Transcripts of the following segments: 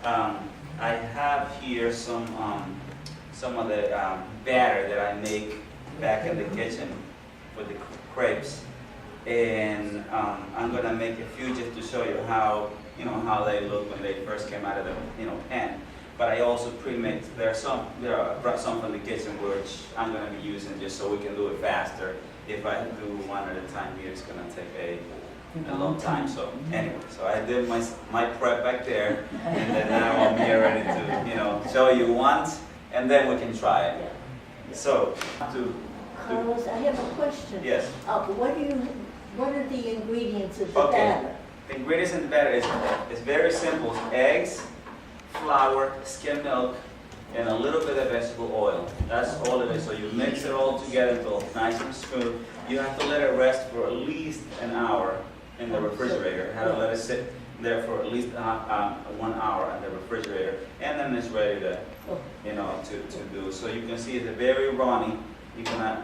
I have here some of the batter that I make back in the kitchen for the crepes, and I'm gonna make a few just to show you how they look when they first came out of the pan. But I also pre-mix. There are some from the kitchen which I'm gonna be using just so we can do it faster. If I do one at a time here, it's gonna take a long time. So anyway, so I did my prep back there, and then now I'm here ready to show you once, and then we can try it. So Carlos, I have a question. Yes. What are the ingredients of the Okay. batter? The ingredients in the batter is very simple. It's eggs, flour, skim milk, and a little bit of vegetable oil. That's all it is. So you mix it all together until it's nice and smooth. You have to let it rest for at least an hour in the refrigerator. You have to let it sit there for at least 1 hour in the refrigerator, and then it's ready to to do. So you can see it's very runny. You're gonna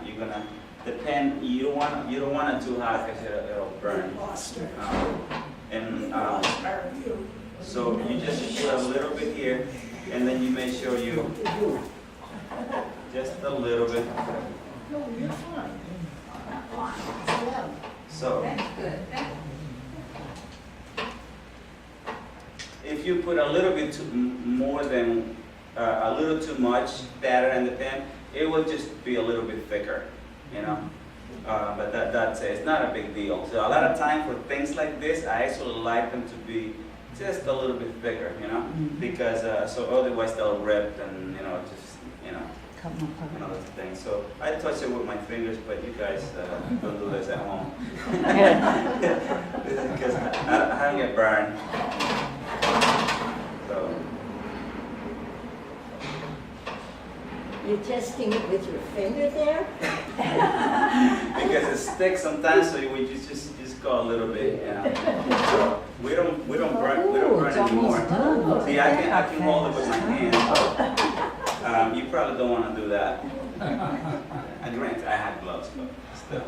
the pan. You don't want it too hot because it'll burn. So you just put a little bit here, and then you make sure you just a little bit. No, you're fine. So if you put a little bit a little too much batter in the pan, it will just be a little bit thicker, But that's it. It's not a big deal. So a lot of time for things like this, I actually like them to be just a little bit thicker, because so otherwise they'll rip and another thing. So I touch it with my fingers, but you guys don't do this at home because I don't get burned. So You're testing it with your finger there? because it sticks sometimes, so we just go a little bit, So we don't burn anymore. See, I can hold it with my hand. You probably don't want to do that. And granted, I had gloves, but still.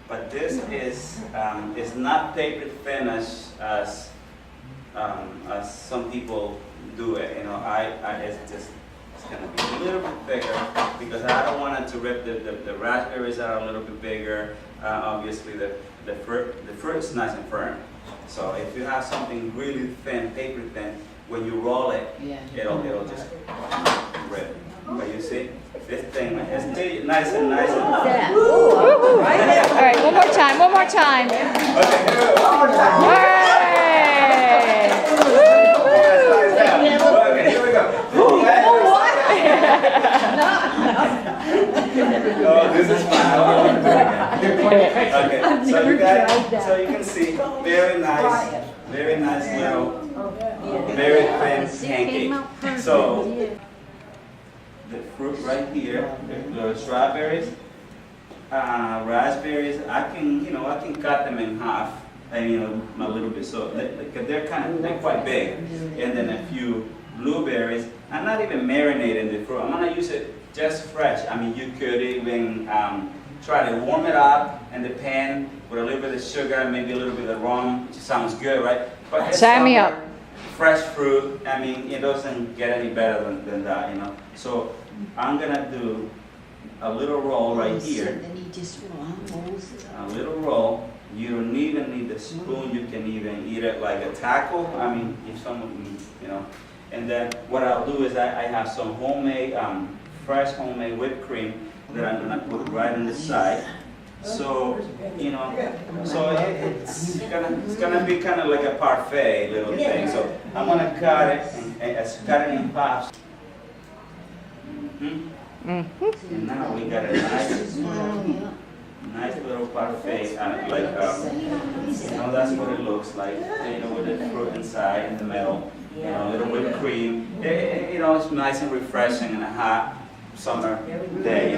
But this is not paper thin as some people do it. It's gonna be a little bit thicker because I don't want it to rip. The raspberries are a little bit bigger. Obviously, the fruit is nice and firm. So if you have something really thin, paper thin, when you roll it, it'll just rip. But you see, this thing is still nice and nice and. Yeah. All right, one more time. Okay, here we go. One more time. Hooray! Okay, here we go. Oh, this is fun. I want to do it again. Okay, so you can see, very nice little, very thin pancake. So the fruit right here, the strawberries, raspberries. I can cut them in half, and a little bit. So they're quite big, and then a few blueberries. I'm not even marinating the fruit. I'm gonna use it just fresh. I mean, you could even try to warm it up in the pan with a little bit of sugar, maybe a little bit of rum, which sounds good, right? But Sign me up. Fresh fruit. I mean, it doesn't get any better than that, So I'm gonna do a little roll right here. A little roll. You don't even need the spoon. You can even eat it like a taco. I mean, if someone, And then what I'll do is I have some fresh homemade whipped cream that I'm gonna put right on the side. So so it's gonna be kind of like a parfait little thing. So I'm gonna cut it in half. And now we got a nice little parfait, that's what it looks like, with the fruit inside in the middle, a little whipped cream. It's nice and refreshing in a hot summer day,